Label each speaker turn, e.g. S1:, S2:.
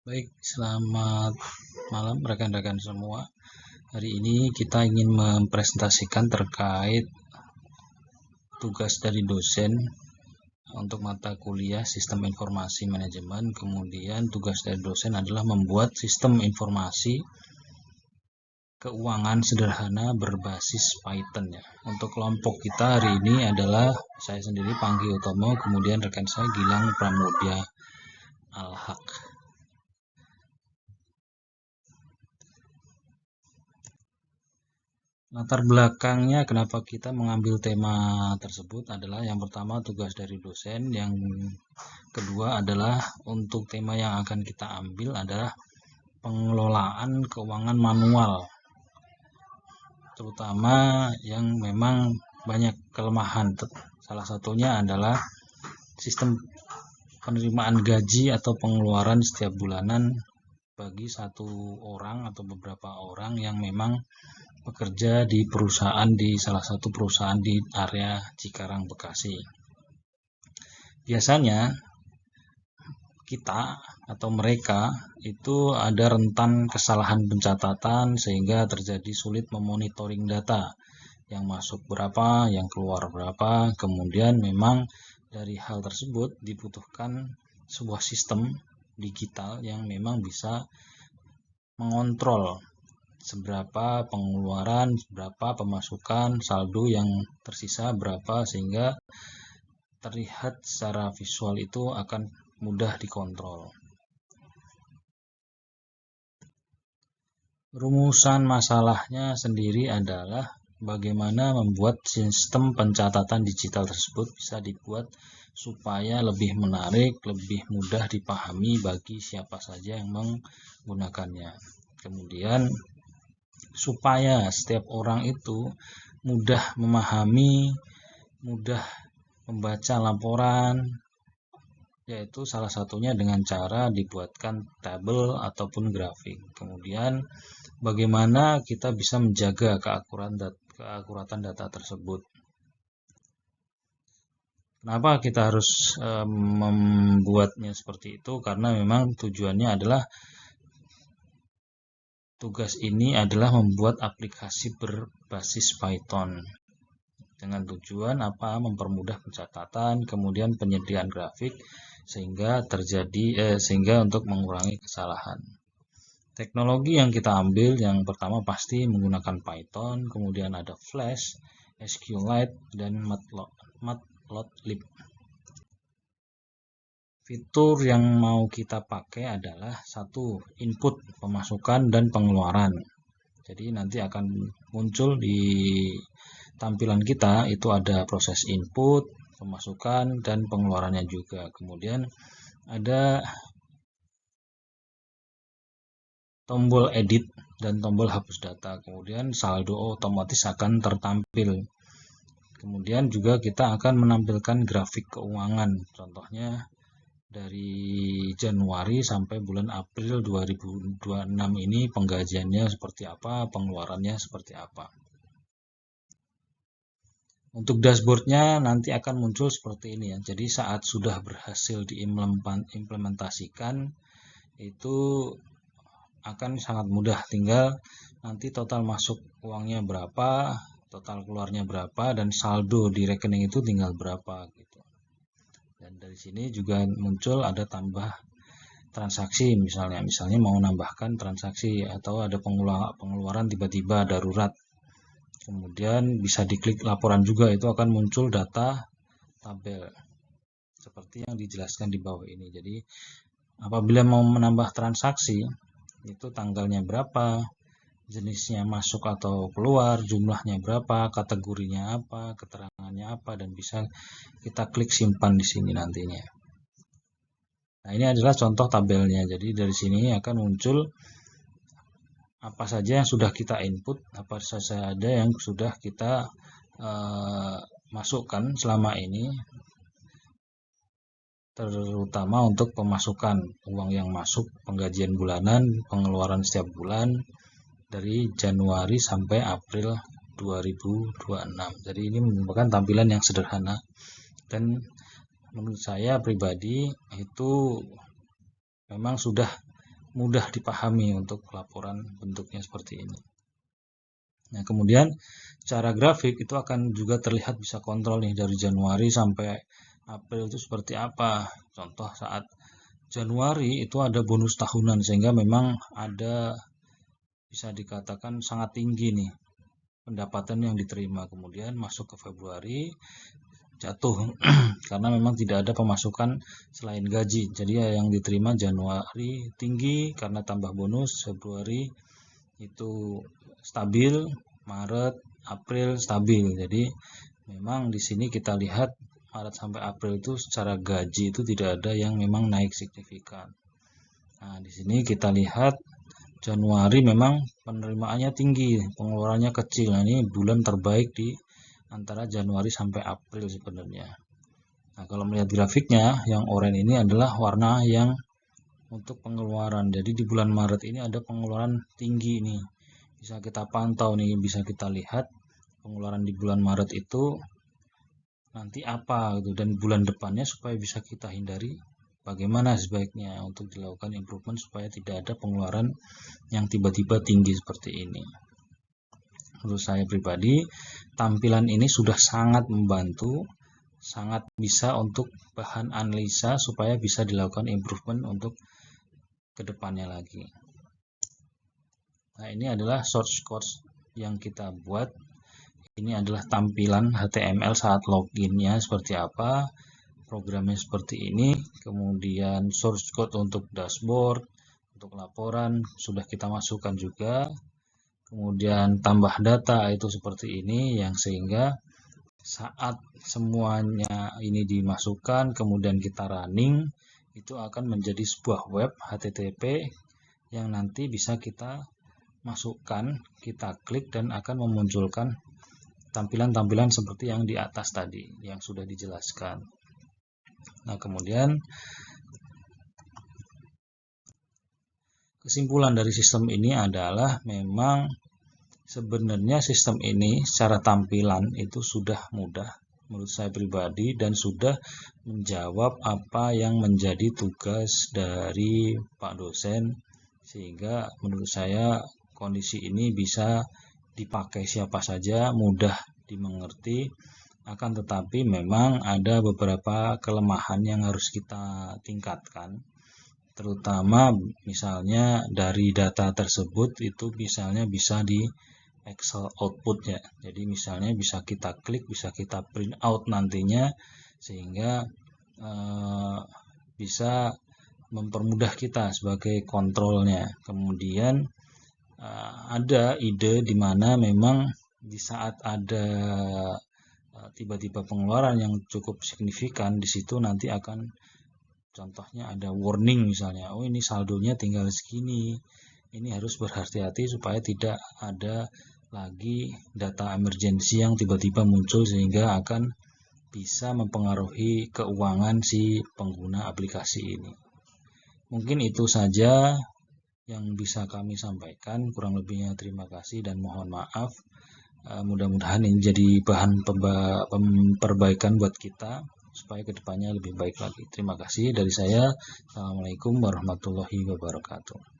S1: Baik, selamat malam rekan-rekan semua. Hari ini kita ingin mempresentasikan terkait tugas dari dosen untuk mata kuliah Sistem Informasi Manajemen. Kemudian tugas dari dosen adalah membuat sistem informasi keuangan sederhana berbasis Python ya. Untuk kelompok kita hari ini adalah saya sendiri Panggi Utomo, kemudian rekan saya Gilang Pramudya Al-Haq. Latar belakangnya kenapa kita mengambil tema tersebut adalah yang pertama tugas dari dosen, yang kedua adalah untuk tema yang akan kita ambil adalah pengelolaan keuangan manual, terutama yang memang banyak kelemahan. Salah satunya adalah sistem penerimaan gaji atau pengeluaran setiap bulanan bagi satu orang atau beberapa orang yang memang bekerja di perusahaan, di salah satu perusahaan di area Cikarang, Bekasi. Biasanya kita atau mereka itu ada rentan kesalahan pencatatan sehingga terjadi sulit memonitoring data yang masuk berapa, yang keluar berapa. Kemudian memang dari hal tersebut dibutuhkan sebuah sistem digital yang memang bisa mengontrol seberapa pengeluaran, berapa pemasukan, saldo yang tersisa berapa, sehingga terlihat secara visual itu akan mudah dikontrol. Rumusan masalahnya sendiri adalah bagaimana membuat sistem pencatatan digital tersebut bisa dibuat supaya lebih menarik, lebih mudah dipahami bagi siapa saja yang menggunakannya. Kemudian supaya setiap orang itu mudah memahami, mudah membaca laporan, yaitu salah satunya dengan cara dibuatkan tabel ataupun grafik. Kemudian bagaimana kita bisa menjaga keakuratan data tersebut. Kenapa kita harus membuatnya seperti itu? Karena memang tujuannya adalah tugas ini adalah membuat aplikasi berbasis Python dengan tujuan apa? Mempermudah pencatatan, kemudian penyediaan grafik sehingga untuk mengurangi kesalahan. Teknologi yang kita ambil yang pertama pasti menggunakan Python, kemudian ada Flash, SQLite, dan Matplotlib. Fitur yang mau kita pakai adalah satu, input pemasukan dan pengeluaran. Jadi nanti akan muncul di tampilan kita itu ada proses input, pemasukan, dan pengeluarannya juga. Kemudian ada tombol edit dan tombol hapus data. Kemudian saldo otomatis akan tertampil. Kemudian juga kita akan menampilkan grafik keuangan. Contohnya dari Januari sampai bulan April 2026 ini penggajiannya seperti apa, pengeluarannya seperti apa. Untuk dashboardnya nanti akan muncul seperti ini ya. Jadi saat sudah berhasil diimplementasikan itu akan sangat mudah, tinggal nanti total masuk uangnya berapa, total keluarnya berapa, dan saldo di rekening itu tinggal berapa gitu. Dan dari sini juga muncul ada tambah transaksi misalnya mau nambahkan transaksi atau ada pengeluaran tiba-tiba darurat. Kemudian bisa diklik laporan juga, itu akan muncul data tabel seperti yang dijelaskan di bawah ini. Jadi apabila mau menambah transaksi itu tanggalnya berapa, jenisnya masuk atau keluar, jumlahnya berapa, kategorinya apa, keterangannya apa, dan bisa kita klik simpan di sini nantinya. Nah, ini adalah contoh tabelnya. Jadi dari sini akan muncul apa saja yang sudah kita input, apa saja ada yang sudah kita masukkan selama ini, terutama untuk pemasukan uang yang masuk, penggajian bulanan, pengeluaran setiap bulan dari Januari sampai April 2026. Jadi ini merupakan tampilan yang sederhana dan menurut saya pribadi itu memang sudah mudah dipahami untuk laporan bentuknya seperti ini. Nah, kemudian secara grafik itu akan juga terlihat bisa kontrol nih dari Januari sampai April itu seperti apa. Contoh saat Januari itu ada bonus tahunan sehingga memang ada bisa dikatakan sangat tinggi nih pendapatan yang diterima. Kemudian masuk ke Februari jatuh karena memang tidak ada pemasukan selain gaji. Jadi yang diterima Januari tinggi karena tambah bonus, Februari itu stabil, Maret, April stabil. Jadi memang di sini kita lihat Maret sampai April itu secara gaji itu tidak ada yang memang naik signifikan. Nah, di sini kita lihat Januari memang penerimaannya tinggi, pengeluarannya kecil. Nah, ini bulan terbaik di antara Januari sampai April sebenarnya. Nah, kalau melihat grafiknya, yang oranye ini adalah warna yang untuk pengeluaran. Jadi di bulan Maret ini ada pengeluaran tinggi nih. Bisa kita pantau nih, bisa kita lihat pengeluaran di bulan Maret itu nanti apa gitu, dan bulan depannya supaya bisa kita hindari bagaimana sebaiknya untuk dilakukan improvement supaya tidak ada pengeluaran yang tiba-tiba tinggi seperti ini. Menurut saya pribadi, tampilan ini sudah sangat membantu, sangat bisa untuk bahan analisa supaya bisa dilakukan improvement untuk kedepannya lagi. Nah, ini adalah source code yang kita buat. Ini adalah tampilan HTML saat loginnya seperti apa, programnya seperti ini, kemudian source code untuk dashboard, untuk laporan sudah kita masukkan juga, kemudian tambah data itu seperti ini, yang sehingga saat semuanya ini dimasukkan, kemudian kita running, itu akan menjadi sebuah web HTTP yang nanti bisa kita masukkan, kita klik dan akan memunculkan tampilan-tampilan seperti yang di atas tadi yang sudah dijelaskan. Nah, kemudian kesimpulan dari sistem ini adalah memang sebenarnya sistem ini secara tampilan itu sudah mudah menurut saya pribadi dan sudah menjawab apa yang menjadi tugas dari Pak dosen, sehingga menurut saya kondisi ini bisa dipakai siapa saja, mudah dimengerti, akan tetapi memang ada beberapa kelemahan yang harus kita tingkatkan, terutama misalnya dari data tersebut itu misalnya bisa di Excel output ya, jadi misalnya bisa kita klik, bisa kita print out nantinya, sehingga bisa mempermudah kita sebagai kontrolnya. Kemudian ada ide di mana memang di saat ada tiba-tiba pengeluaran yang cukup signifikan, di situ nanti akan contohnya ada warning misalnya, oh ini saldonya tinggal segini, ini harus berhati-hati supaya tidak ada lagi data emergency yang tiba-tiba muncul sehingga akan bisa mempengaruhi keuangan si pengguna aplikasi ini. Mungkin itu saja yang bisa kami sampaikan, kurang lebihnya terima kasih dan mohon maaf. Mudah-mudahan ini jadi bahan perbaikan buat kita supaya kedepannya lebih baik lagi. Terima kasih dari saya. Assalamualaikum warahmatullahi wabarakatuh.